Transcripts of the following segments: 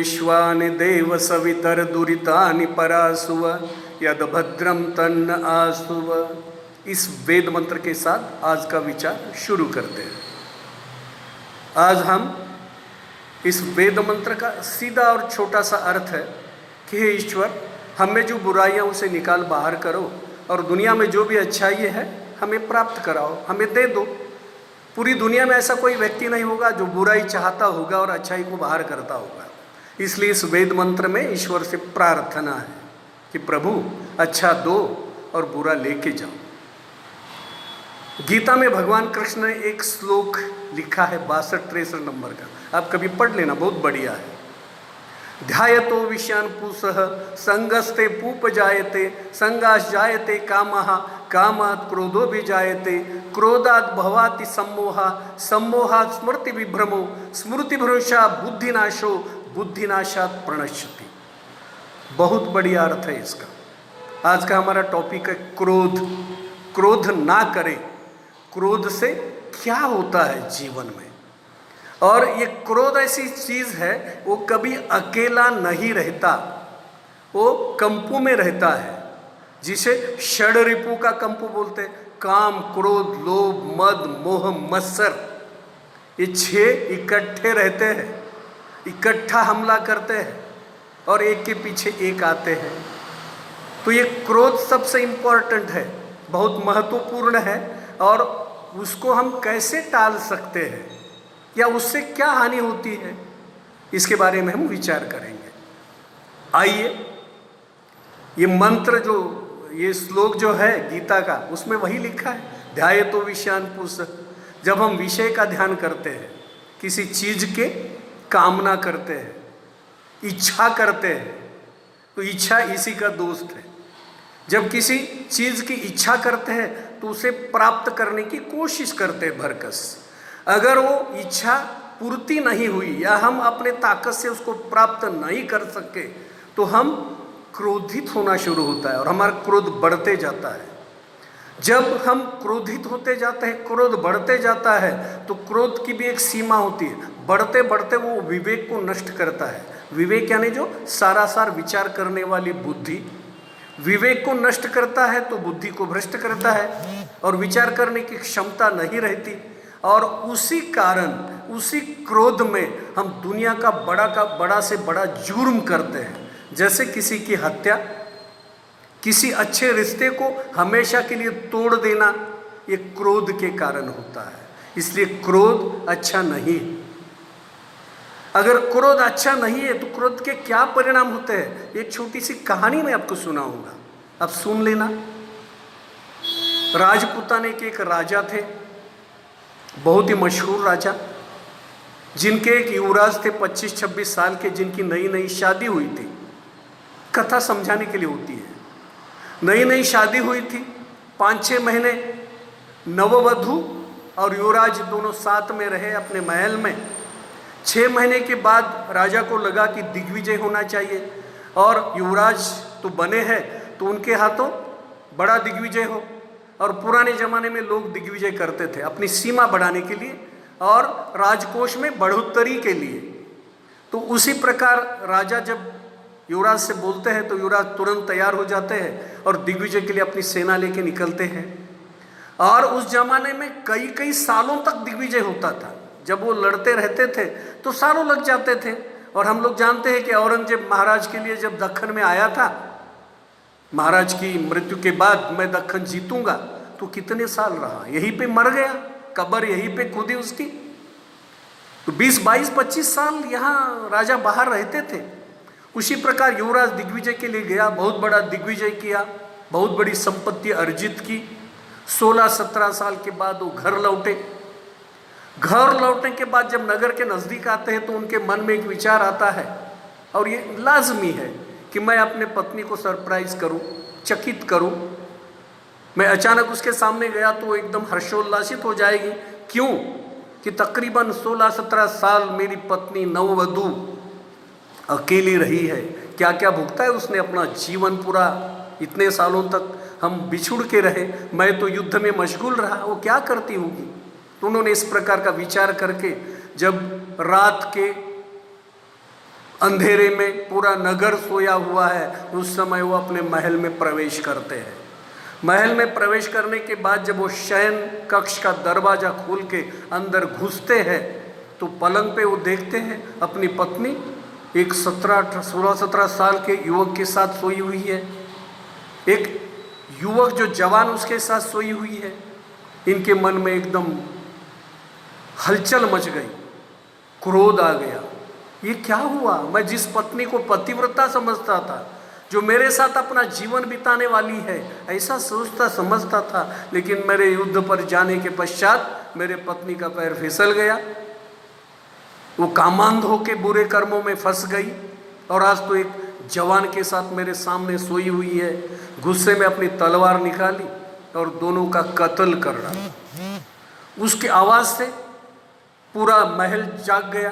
विश्वानि देव सवितर दुरितानि परासुव यद भद्रम तन्न आसुव। इस वेद मंत्र के साथ आज का विचार शुरू करते हैं। आज हम इस वेद मंत्र का सीधा और छोटा सा अर्थ है कि हे ईश्वर, हमें जो बुराइयां उसे निकाल बाहर करो और दुनिया में जो भी अच्छाई है हमें प्राप्त कराओ, हमें दे दो। पूरी दुनिया में ऐसा कोई व्यक्ति नहीं होगा जो बुराई चाहता होगा और अच्छाई को बाहर करता होगा। इसलिए इस वेद मंत्र में ईश्वर से प्रार्थना है कि प्रभु अच्छा दो और बुरा लेके जाओ। गीता में भगवान कृष्ण ने एक श्लोक लिखा है 62-63 नंबर का, आप कभी पढ़ लेना, बहुत बढ़िया है। ध्यायतो विषयान पुंसः संगस्ते पूप जायते संगास जायते कामः कामात् क्रोधो भी जायते क्रोधात् भवाति सम्मोहा सम्मोहात् स्मृति विभ्रमो स्मृति भ्रंशा बुद्धिनाशो बुद्धिनाशात् प्रणश्यति। बहुत बढ़िया अर्थ है इसका। आज का हमारा टॉपिक है क्रोध। क्रोध ना करें, क्रोध से क्या होता है जीवन में। और ये क्रोध ऐसी चीज़ है, वो कभी अकेला नहीं रहता, वो कंपू में रहता है, जिसे षड रिपु का कंपू बोलते हैं। काम, क्रोध, लोभ, मद, मोह, मत्सर, ये 6 इकट्ठे रहते हैं, इकट्ठा हमला करते हैं और एक के पीछे एक आते हैं। तो ये क्रोध सबसे इम्पोर्टेंट है, बहुत महत्वपूर्ण है। और उसको हम कैसे टाल सकते हैं या उससे क्या हानि होती है, इसके बारे में हम विचार करेंगे। आइए, ये मंत्र जो, ये श्लोक जो है गीता का, उसमें वही लिखा है, ध्यायतो विषयान पुंसः। जब हम विषय का ध्यान करते हैं, किसी चीज के कामना करते हैं, इच्छा करते हैं, तो इच्छा इसी का दोस्त है। जब किसी चीज की इच्छा करते हैं तो उसे प्राप्त करने की कोशिश करते हैं भरकस। अगर वो इच्छा पूर्ति नहीं हुई या हम अपने ताकत से उसको प्राप्त नहीं कर सके तो हम क्रोधित होना शुरू होता है और हमारा क्रोध बढ़ते जाता है। जब हम क्रोधित होते जाते हैं, क्रोध बढ़ते जाता है, तो क्रोध की भी एक सीमा होती है। बढ़ते बढ़ते वो विवेक को नष्ट करता है। विवेक यानी जो सारासार विचार करने वाली बुद्धि, विवेक को नष्ट करता है तो बुद्धि को भ्रष्ट करता है और विचार करने की क्षमता नहीं रहती। और उसी कारण, उसी क्रोध में हम दुनिया का बड़ा से बड़ा जुर्म करते हैं, जैसे किसी की हत्या, किसी अच्छे रिश्ते को हमेशा के लिए तोड़ देना, ये क्रोध के कारण होता है। इसलिए क्रोध अच्छा नहीं। अगर क्रोध अच्छा नहीं है तो क्रोध के क्या परिणाम होते हैं, एक छोटी सी कहानी मैं आपको सुनाऊंगा, आप सुन लेना। राजपूताने के एक राजा थे, बहुत ही मशहूर राजा, जिनके एक युवराज थे 25-26 साल के, जिनकी नई नई शादी हुई थी। कथा समझाने के लिए होती है। नई नई शादी हुई थी, 5-6 महीने नववधू और युवराज दोनों साथ में रहे अपने महल में। 6 महीने के बाद राजा को लगा कि दिग्विजय होना चाहिए और युवराज तो बने हैं तो उनके हाथों बड़ा दिग्विजय हो। और पुराने ज़माने में लोग दिग्विजय करते थे अपनी सीमा बढ़ाने के लिए और राजकोष में बढ़ोतरी के लिए। तो उसी प्रकार राजा जब युवराज से बोलते हैं तो युवराज तुरंत तैयार हो जाते हैं और दिग्विजय के लिए अपनी सेना लेके निकलते हैं। और उस जमाने में कई कई सालों तक दिग्विजय होता था। जब वो लड़ते रहते थे तो सालों लग जाते थे। और हम लोग जानते हैं कि औरंगजेब महाराज के लिए जब दक्कन में आया था, महाराज की मृत्यु के बाद मैं दक्कन जीतूंगा, तो कितने साल रहा, यहीं पे मर गया, कब्र यहीं पे खुदी उसकी। तो 20-22-25 साल यहाँ राजा बाहर रहते थे। उसी प्रकार युवराज दिग्विजय के लिए गया, बहुत बड़ा दिग्विजय किया, बहुत बड़ी संपत्ति अर्जित की। 16-17 साल के बाद वो घर लौटे। घर लौटने के बाद जब नगर के नज़दीक आते हैं तो उनके मन में एक विचार आता है, और ये लाजमी है कि मैं अपने पत्नी को सरप्राइज करूं, चकित करूं। मैं अचानक उसके सामने गया तो वो एकदम हर्षोल्लासित हो जाएगी। क्यों कि तकरीबन 16-17 साल मेरी पत्नी नववधू अकेली रही है। क्या क्या भुगता है उसने अपना जीवन पूरा, इतने सालों तक हम बिछुड़ के रहे, मैं तो युद्ध में मशगूल रहा, वो क्या करती होगी। तो उन्होंने इस प्रकार का विचार करके जब रात के अंधेरे में पूरा नगर सोया हुआ है, उस समय वो अपने महल में प्रवेश करते हैं। महल में प्रवेश करने के बाद जब वो शयन कक्ष का दरवाज़ा खोल के अंदर घुसते हैं तो पलंग पे वो देखते हैं अपनी पत्नी एक 16-17 साल के युवक के साथ सोई हुई है, एक युवक जो जवान उसके साथ सोई हुई है। इनके मन में एकदम हलचल मच गई, क्रोध आ गया। ये क्या हुआ? मैं जिस पत्नी को पतिव्रता समझता था, जो मेरे साथ अपना जीवन बिताने वाली है, ऐसा सोचता समझता था, लेकिन मेरे युद्ध पर जाने के पश्चात मेरे पत्नी का पैर फिसल गया, वो कामांध होके बुरे कर्मों में फंस गई और आज तो एक जवान के साथ मेरे सामने सोई हुई है। गुस्से में अपनी तलवार निकाली और दोनों का कत्ल कर रहा। उसकी आवाज़ से पूरा महल जाग गया।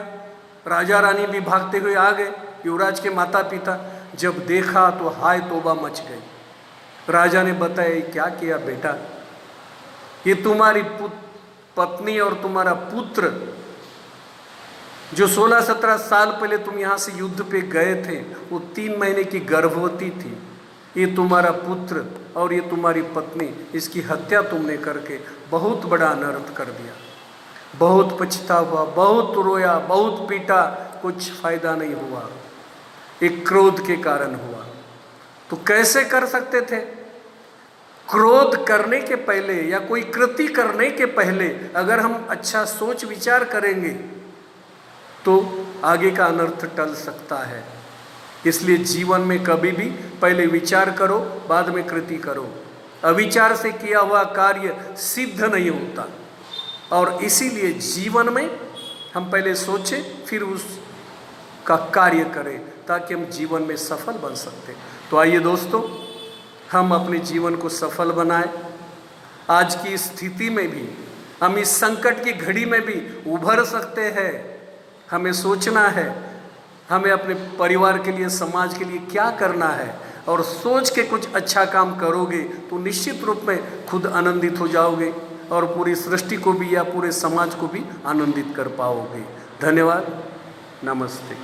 राजा रानी भी भागते हुए आ गए। युवराज के माता पिता जब देखा तो हाय तौबा मच गई। राजा ने बताया, क्या किया बेटा? ये तुम्हारी पत्नी और तुम्हारा पुत्र जो 16-17 साल पहले तुम यहाँ से युद्ध पे गए थे, वो 3 महीने की गर्भवती थी। ये तुम्हारा पुत्र और ये तुम्हारी पत्नी, इसकी हत्या तुमने करके बहुत बड़ा अनर्थ कर दिया। बहुत पछतावा, बहुत रोया, बहुत पीटा, कुछ फायदा नहीं हुआ। एक क्रोध के कारण हुआ। तो कैसे कर सकते थे? क्रोध करने के पहले या कोई कृति करने के पहले अगर हम अच्छा सोच विचार करेंगे तो आगे का अनर्थ टल सकता है। इसलिए जीवन में कभी भी पहले विचार करो, बाद में कृति करो। अविचार से किया हुआ कार्य सिद्ध नहीं होता और इसीलिए जीवन में हम पहले सोचें फिर उसका कार्य करें ताकि हम जीवन में सफल बन सकते। तो आइए दोस्तों, हम अपने जीवन को सफल बनाएं। आज की स्थिति में भी हम इस संकट की घड़ी में भी उभर सकते हैं। हमें सोचना है, हमें अपने परिवार के लिए, समाज के लिए क्या करना है, और सोच के कुछ अच्छा काम करोगे तो निश्चित रूप में खुद आनंदित हो जाओगे और पूरी सृष्टि को भी या पूरे समाज को भी आनंदित कर पाओगे। धन्यवाद। नमस्ते।